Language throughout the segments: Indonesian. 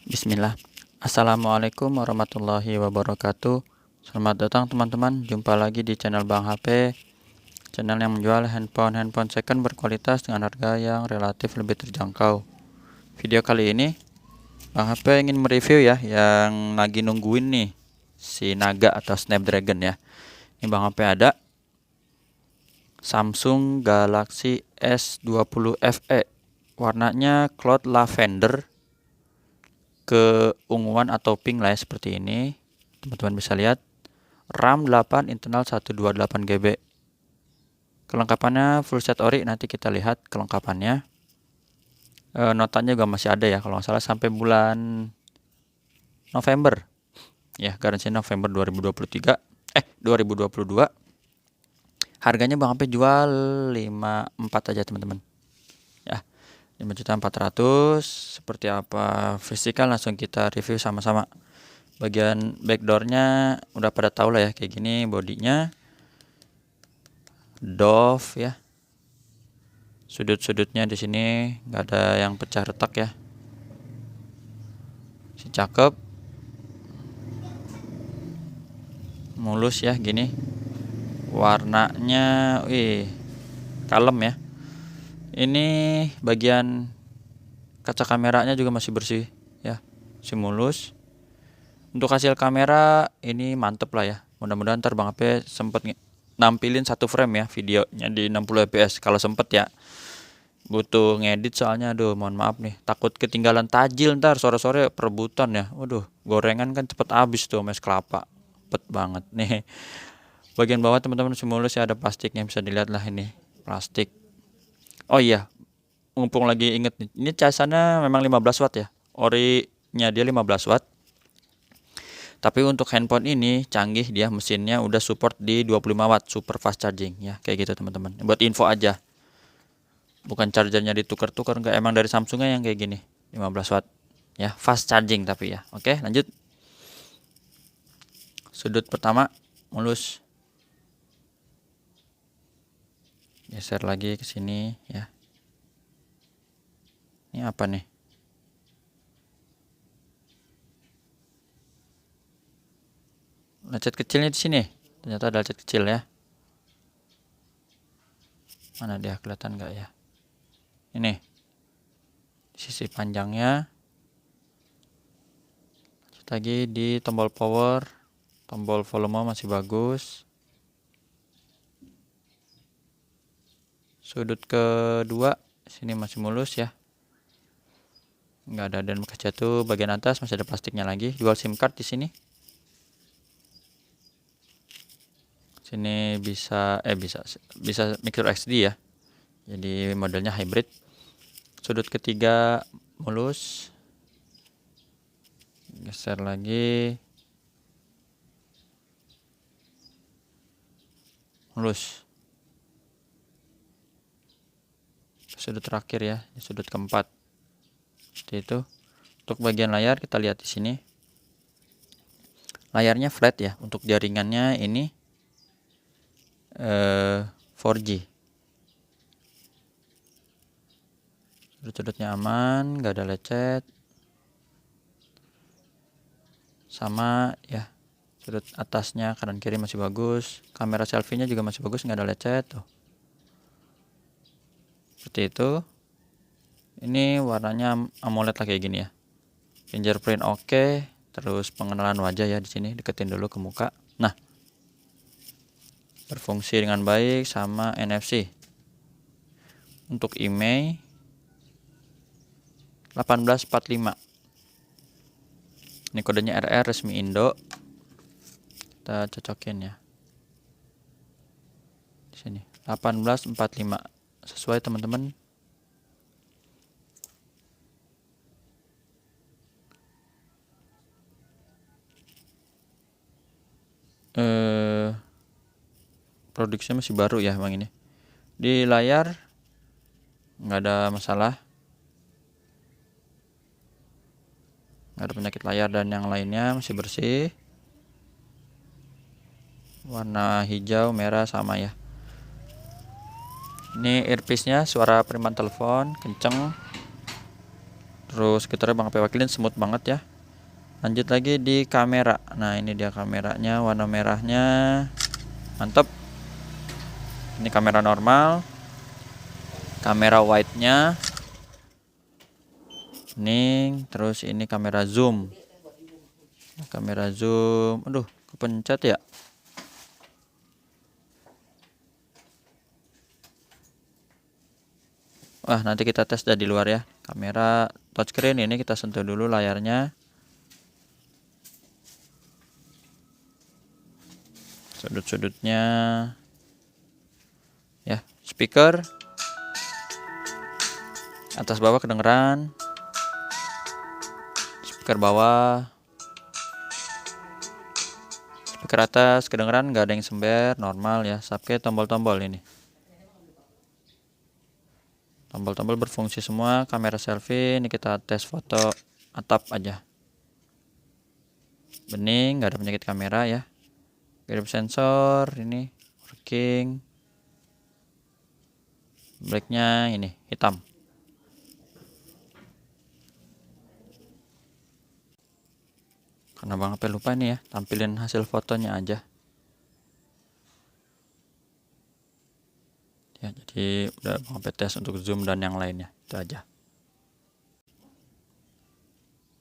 Bismillah. Assalamualaikum warahmatullahi wabarakatuh. Selamat datang teman-teman. Jumpa lagi di channel Bang HP. Channel yang menjual handphone second berkualitas dengan harga yang relatif lebih terjangkau. Video kali ini Bang HP ingin mereview ya yang lagi nungguin nih, si Naga atau Snapdragon ya. Ini Bang HP ada Samsung Galaxy S20 FE. Warnanya cloud lavender, keunguan atau pink lah ya, seperti ini. Teman-teman bisa lihat. RAM 8, internal 128 GB. Kelengkapannya full set ori, nanti kita lihat kelengkapannya. Notanya juga masih ada ya, kalau nggak salah sampai bulan November. Ya, garansi November 2023. 2022. Harganya Bang HP jual 54 aja teman-teman. Ya, 5.400.000. Seperti apa fisikal langsung kita review sama-sama. Bagian backdoornya udah pada tahu lah ya, kayak gini bodinya Dove ya. Sudut-sudutnya di sini nggak ada yang pecah retak ya. Si cakep, mulus ya gini. Warnanya, kalem ya. Ini bagian kaca kameranya juga masih bersih ya, masih mulus. Untuk hasil kamera ini mantep lah ya. Mudah-mudahan ntar Bang HP sempet nampilin satu frame ya videonya di 60 fps kalau sempet ya. Butuh ngedit soalnya, aduh mohon maaf nih, takut ketinggalan tajil ntar sore-sore perebutan ya. Waduh, gorengan kan cepet habis tuh, mes kelapa cepet banget nih. Bagian bawah teman-teman mulus ya, ada plastiknya, bisa dilihat lah ini plastik. Oh iya, mumpung lagi inget nih, ini casannya memang 15 watt ya, orinya dia 15 watt. Tapi untuk handphone ini canggih, dia mesinnya udah support di 25 watt super fast charging ya, kayak gitu teman-teman. Buat info aja. Bukan chargernya ditukar-tukar, enggak, emang dari Samsungnya yang kayak gini 15 watt ya, fast charging tapi ya. Oke, lanjut. Sudut pertama mulus. Geser lagi ke sini ya. Ini apa nih? Lecet kecilnya di sini. Ternyata ada lecet kecil ya. Mana dia, kelihatan nggak ya? Ini sisi panjangnya. Lagi di tombol power, tombol volume masih bagus. Sudut kedua sini masih mulus ya, nggak ada dan bekas jatuh. Bagian atas masih ada plastiknya lagi. Dual SIM card di sini. Sini bisa micro SD ya. Jadi modelnya hybrid. Sudut ketiga mulus. Geser lagi. Mulus. Sudut terakhir ya, sudut keempat. Seperti itu. Untuk bagian layar kita lihat di sini. Layarnya flat ya. Untuk jaringannya ini 4G. Sudut-sudutnya aman, nggak ada lecet. Sama ya, sudut atasnya kanan kiri masih bagus. Kamera selfie-nya juga masih bagus, nggak ada lecet tuh. Seperti itu. Ini warnanya AMOLED lah kayak gini ya. Fingerprint oke. Terus pengenalan wajah ya, di sini deketin dulu ke muka. Nah, berfungsi dengan baik, sama NFC. Untuk IMEI 1845. Ini kodenya RR resmi Indo. Kita cocokin ya. Di sini 1845 sesuai teman-teman. Produksinya masih baru ya bang ini. Di layar nggak ada masalah, nggak ada penyakit layar, dan yang lainnya masih bersih. Warna hijau merah sama ya. Ini earpiece nya, suara perimpan telepon kenceng. Terus kita Bang HP wakilin smooth banget ya. Lanjut lagi di kamera. Nah ini dia kameranya, warna merahnya mantap. Ini kamera normal, kamera wide nya ning, terus ini kamera zoom. Kamera zoom, aduh kepencet ya. Wah nanti kita tes dari luar ya. Kamera touchscreen ini kita sentuh dulu layarnya. Sudut-sudutnya ya. Speaker atas bawah kedengeran. Speaker bawah, speaker atas kedengeran, nggak ada yang sember, normal ya. Sampai tombol-tombol ini, tombol-tombol berfungsi semua. Kamera selfie ini kita tes foto atap aja, bening, nggak ada penyakit kamera ya. Grip sensor ini working, blacknya ini hitam. Karena Bang HP lupa nih ya, tampilin hasil fotonya aja. Ya, jadi udah Bang HP tes untuk zoom dan yang lainnya, itu aja.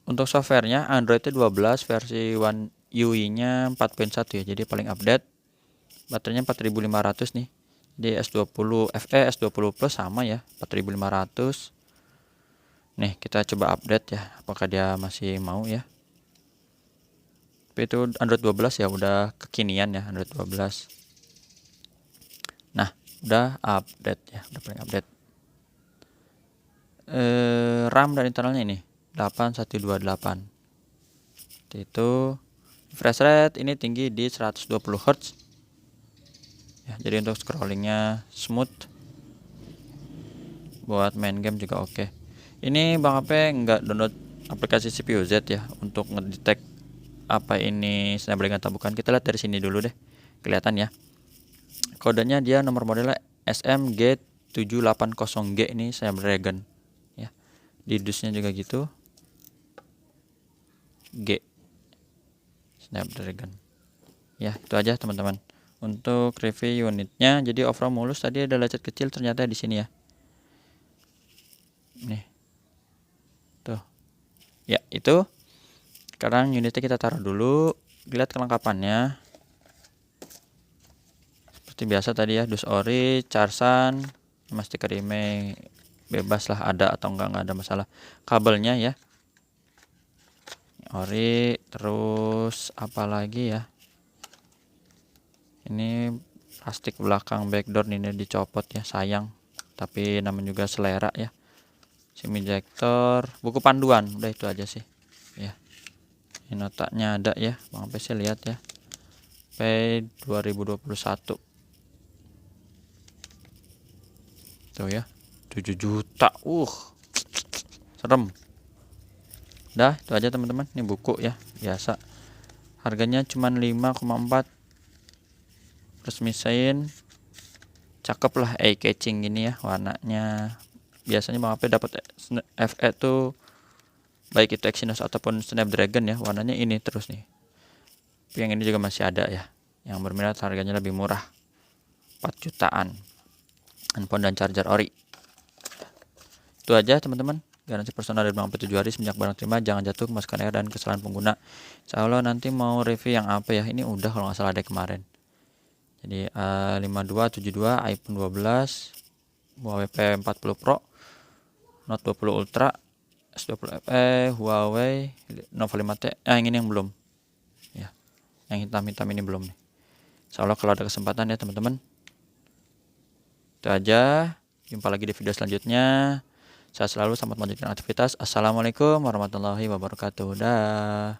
Untuk softwarenya Android 12 versi One UI-nya 4.1 ya, jadi paling update. Baterainya 4500 nih. Di S20 FE S20 Plus sama ya, 4500. Nih, kita coba update ya, apakah dia masih mau ya. Tapi itu Android 12 ya, udah kekinian ya Android 12. Nah, udah update ya, udah paling update. RAM dan internalnya ini 8128. Itu refresh rate ini tinggi di 120 Hz ya, jadi untuk scrollingnya smooth, buat main game juga oke. Ini Bang HP nggak download aplikasi CPU Z ya untuk ngedetect apa ini Snapdragon atau bukan. Kita lihat dari sini dulu deh, kelihatan ya. Kodenya dia nomor modelnya SMG780G, ini Snapdragon ya. Di dusnya juga gitu, G Snapdragon ya. Itu aja teman-teman untuk review unitnya. Jadi overall mulus, tadi ada lecet kecil ternyata di sini ya. Nih tuh ya, itu sekarang unitnya kita taruh dulu, lihat kelengkapannya. Seperti biasa tadi ya, dus ori, charsan, sama stiker IMEI, bebas lah ada atau enggak ada masalah. Kabelnya ya ori, terus apa lagi ya, ini plastik belakang backdoor ini dicopot ya, sayang, tapi namanya juga selera ya. SIM ejector, buku panduan, udah itu aja sih ya. Ini notanya ada ya, Bang PC lihat ya, P2021 tuh ya, 7 juta, serem. Dah itu aja teman-teman, ini buku ya biasa, harganya cuman 5,4, resmi sign, cakep lah, eye catching gini ya warnanya. Biasanya Bang HP dapat FE tuh baik itu Exynos ataupun Snapdragon ya, warnanya ini terus nih. Tapi yang ini juga masih ada ya, yang berminat harganya lebih murah, 4 jutaan, handphone dan charger ori. Itu aja teman-teman, garansi personal dari Bang HP 7 hari semenjak barang terima, jangan jatuh, kemasukan air dan kesalahan pengguna. Insya Allah nanti mau review yang apa ya, ini udah kalau nggak salah ada kemarin. Jadi 5272 iPhone 12, Huawei P40 Pro, Note 20 Ultra, S20 FE, Huawei Nova 5T. Yang ini yang belum ya, yang hitam-hitam ini belum nih. Insya Allah kalau ada kesempatan ya teman-teman. Itu aja, jumpa lagi di video selanjutnya. Sehat selalu, selamat melanjutkan aktivitas. Assalamualaikum warahmatullahi wabarakatuh. Dah.